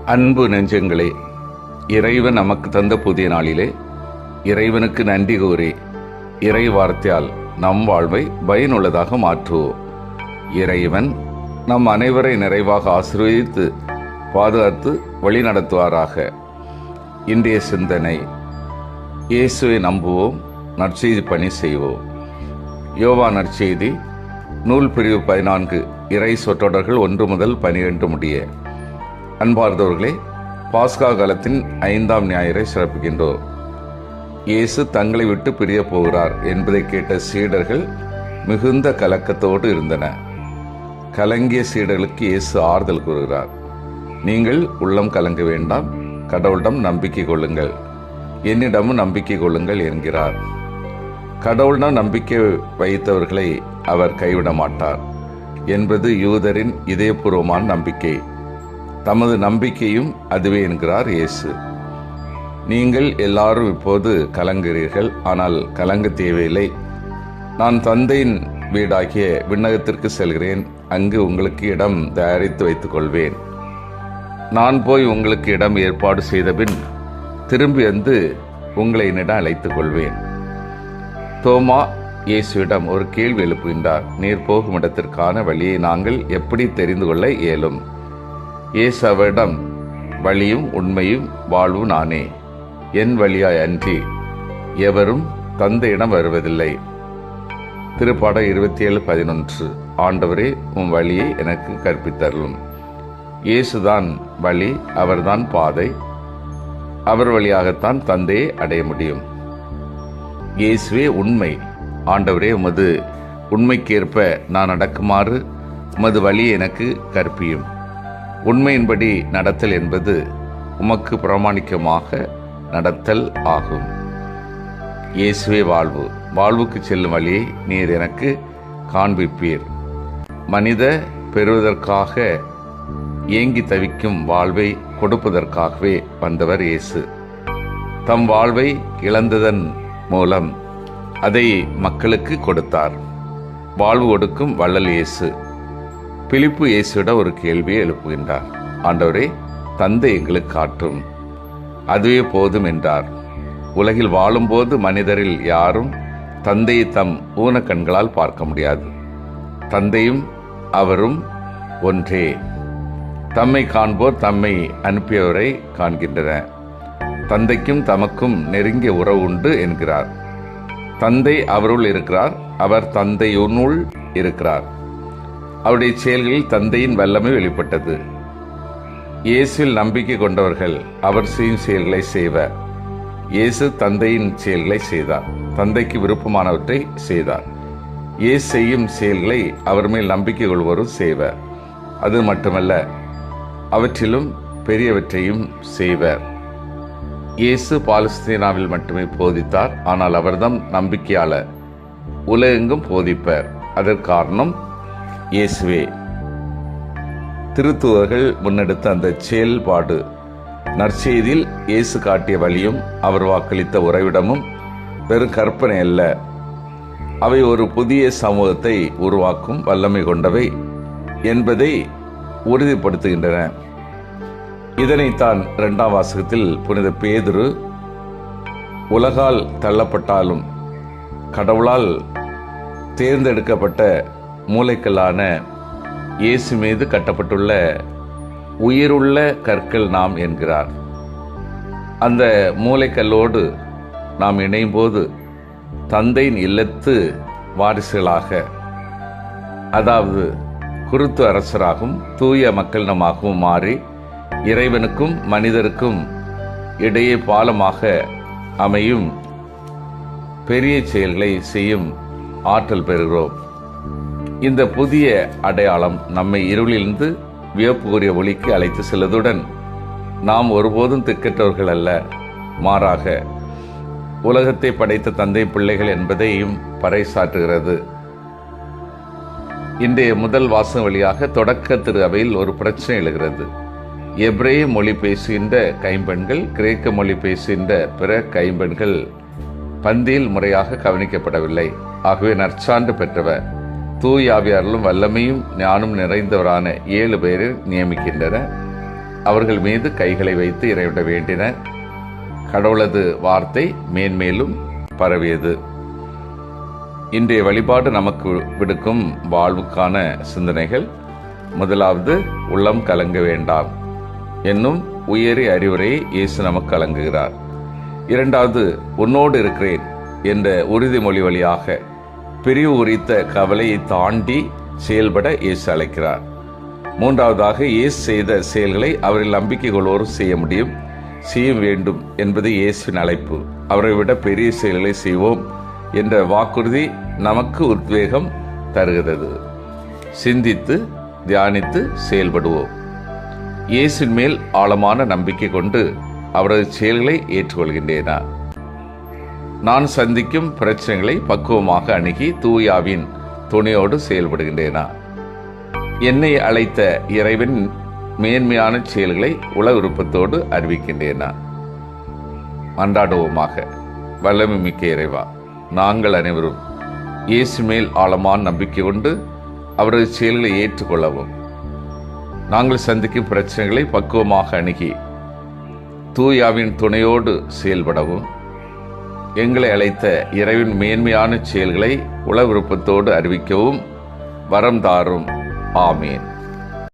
அன்பு நெஞ்சங்களே, இறைவன் நமக்கு தந்த புதிய நாளிலே இறைவனுக்கு நன்றி கூறி இறை வார்த்தையால் நம் வாழ்வை பயனுள்ளதாக மாற்றுவோம். இறைவன் நம் அனைவரை நிறைவாக ஆசீர்வதித்து பாதுகாத்து வழிநடத்துவாராக. இன்றைய சிந்தனை: இயேசுவை நம்புவோம், நற்செய்தி பணி செய்வோம். யோவான் நற்செய்தி நூல் பிரிவு 14 இறை சொற்றொடர்கள் 1 முதல் 12 முடிய. அன்பார்ந்தவர்களே, பாஸ்கா காலத்தின் 5ஆம் ஞாயிறை சிறப்புகின்றோம். இயேசு தங்களை விட்டு பிரிய போகிறார் என்பதை கேட்ட சீடர்கள் மிகுந்த கலக்கத்தோடு இருந்தனர். கலங்கிய சீடர்களுக்கு இயேசு ஆறுதல் கூறுகிறார். நீங்கள் உள்ளம் கலங்க வேண்டாம், கடவுளிடம் நம்பிக்கை கொள்ளுங்கள், என்னிடமும் நம்பிக்கை கொள்ளுங்கள் என்கிறார். கடவுளிடம் நம்பிக்கை வைத்தவர்களை அவர் கைவிட மாட்டார் என்பது யூதரின் இதயபூர்வமான நம்பிக்கை. தமது நம்பிக்கையும் அதுவே என்கிறார் இயேசு. நீங்கள் எல்லாரும் இப்போது கலங்குகிறீர்கள், ஆனால் கலங்க தேவையில்லை. நான் தந்தையின் வீடாகிய விண்ணகத்திற்கு செல்கிறேன், அங்கு உங்களுக்கு இடம் தயாரித்து வைத்துக் கொள்வேன். நான் போய் உங்களுக்கு இடம் ஏற்பாடு செய்தபின் திரும்பி வந்து உங்களை என்னிடம் அழைத்துக் கொள்வேன். தோமா இயேசுவிடம் ஒரு கேள்வி எழுப்புகின்றார். நீர் போகும் இடத்திற்கான வழியை நாங்கள் எப்படி தெரிந்து கொள்ள இயலும்? இயேசு அவரிடம், வழியும் உண்மையும் வாழ்வும் நானே. என் வழியாய் அன்றி எவரும் தந்தையிடம் வருவதில்லை. திருப்பாடல் 27:11. ஆண்டவரே, உம் வழியை எனக்கு கற்பித்தருளும். இயேசுதான் வழி, அவர்தான் பாதை. அவர் வழியாகத்தான் தந்தையை அடைய முடியும். இயேசுவே உண்மை. ஆண்டவரே, உமது உண்மைக்கேற்ப நான் நடக்குமாறு உமது வழியை எனக்கு கற்பியும். உண்மையின்படி நடத்தல் என்பது உமக்கு பிரமாணிக்கமாக நடத்தல் ஆகும். இயேசுவே வாழ்வு. வாழ்வுக்கு செல்லும் வழியை நீர் எனக்கு காண்பிப்பீர். மனித பெறுவதற்காக ஏங்கி தவிக்கும் வாழ்வை கொடுப்பதற்காகவே வந்தவர் இயேசு. தம் வாழ்வை இழந்ததன் மூலம் அதை மக்களுக்கு கொடுத்தார். வாழ்வு கொடுக்கும் வள்ளல் இயேசு. பிலிப்பு இயேசுவிடம் ஒரு கேள்வியை எழுப்புகின்றார். ஆண்டவரே, தந்தை எங்களுக்கு காட்டும், அதுவே போதும் என்றார். உலகில் வாழும்போது மனிதரில் யாரும் தந்தையை தம் ஊன கண்களால் பார்க்க முடியாது. தந்தையும் அவரும் ஒன்றே. தம்மை காண்போர் தம்மை அனுப்பியவரை காண்கின்றனர். தந்தைக்கும் தமக்கும் நெருங்கிய உறவு உண்டு என்கிறார். தந்தை அவருள் இருக்கிறார், அவர் தந்தையுனுள் இருக்கிறார். அவருடைய செயல்களில் தந்தையின் வல்லமை வெளிப்பட்டது. இயேசுவில் நம்பிக்கை கொண்டவர்கள் அவர் செய்யும் செயல்களை செய்வர். இயேசு தந்தையின் செயல்களை செய்தார், தந்தைக்கு விருப்பமானவற்றை செய்தார். இயேசு செய்யும் செயல்களை அவர் மேல் நம்பிக்கை கொள்வோரும் செய்வர். அது மட்டுமல்ல, அவற்றிலும் பெரியவற்றையும் செய்வர். இயேசு பாலஸ்தீனாவில் மட்டுமே போதித்தார், ஆனால் அவர்தான் நம்பிக்கையாளர். உலகெங்கும் போதிப்பர். அதற்கு காரணம் இயேசுவே. திருத்தூதர்கள் முன்னெடுத்த அந்த செயல்பாடு நற்செய்தியில் இயேசு காட்டிய வழியும் அவர் வாக்களித்த உறைவிடமும் வெறும் கற்பனை அல்ல, அவை ஒரு புதிய சமூகத்தை உருவாக்கும் வல்லமை கொண்டவை என்பதை உறுதிப்படுத்துகின்றன. இதனைத்தான் 2ஆம் வாசகத்தில் புனித பேதுரு, உலகால் தள்ளப்பட்டாலும் கடவுளால் தேர்ந்தெடுக்கப்பட்ட மூலைக்கல்லான இயேசு மீது கட்டப்பட்டுள்ள உயிருள்ள கற்கள் நாம் என்கிறார். அந்த மூலைக்கல்லோடு நாம் இணையும் போது தந்தையின் இல்லத்து வாரிசுகளாக, அதாவது குருத்து அரசராகவும் தூய மக்களிடமாகவும் மாறி இறைவனுக்கும் மனிதருக்கும் இடையே பாலமாக அமையும் பெரிய செயல்களை செய்யும் ஆற்றல் பெறுகிறோம். இந்த புதிய அடையாளம் நம்மை இருளிலிருந்து வியப்புக்குரிய ஒளிக்கு அழைத்து செல்வதுடன் நாம் ஒருபோதும் திக்கற்றவர்கள் அல்ல, மாறாக உலகத்தை படைத்த தந்தை பிள்ளைகள் என்பதையும் பறைசாற்றுகிறது. இன்றைய முதல் வாசகம் வழியாக தொடக்க திரு அவையில் ஒரு பிரச்சனை எழுகிறது. எபிரேய மொழி பேசுகின்ற கைம்பெண்கள், கிரேக்க மொழி பேசுகின்ற பிற கைம்பெண்கள் பந்தியில் முறையாக கவனிக்கப்படவில்லை. ஆகவே நற்சான்று பெற்றவர் தூய ஆவியாரிலும் வல்லமையும் ஞானம் நிறைந்தவரான 7 பேரை நியமிக்கின்றனர். அவர்கள் மீது கைகளை வைத்து இறைவிட வேண்டினர். கடவுளது வார்த்தை மேன்மேலும் பரவியது. இன்றைய வழிபாடு நமக்கு விடுக்கும் வாழ்வுக்கான சிந்தனைகள். முதலாவது, உள்ளம் கலங்க வேண்டாம் என்னும் உயரிய அறிவுரையை இயேசு நமக்கு வழங்குகிறார். இரண்டாவது, உன்னோடு இருக்கிறேன் என்ற உறுதிமொழி வழியாக பிரிவு குறித்த கவலையை தாண்டி செயல்பட இயேசு அழைக்கிறார். மூன்றாவதாக, இயேசு செய்த செயல்களை அவரில் நம்பிக்கை கொள்வோரும் செய்ய முடியும், செய்ய வேண்டும் என்பது இயேசுவின் அழைப்பு. அவரை விட பெரிய செயல்களை செய்வோம் என்ற வாக்குறுதி நமக்கு உத்வேகம் தருகிறது. சிந்தித்து தியானித்து செயல்படுவோம். இயேசுவின் மேல் ஆழமான நம்பிக்கை கொண்டு அவரது செயல்களை ஏற்றுக்கொள்கின்றேனா? நான் சந்திக்கும் பிரச்சனைகளை பக்குவமாக அணுகி தூயாவின் துணையோடு செயல்படுகின்றேனா? என்னை அழைத்த இறைவன் மேன்மையான செயல்களை உள விருப்பத்தோடு அறிவிக்கின்றேனா? மன்றாடுவோமாக. வல்லமை மிக்க இறைவா, நாங்கள் அனைவரும் இயேசு மேல் ஆழமான நம்பிக்கை கொண்டு அவரது செயல்களை ஏற்றுக்கொள்ளவும், நாங்கள் சந்திக்கும் பிரச்சனைகளை பக்குவமாக அணுகி தூயாவின் துணையோடு செயல்படவும், எங்களை அழைத்த இறைவன் மேன்மையான செயல்களை உள விருப்பத்தோடு அறிவிக்கவும் வரம் தாரும். ஆமேன்.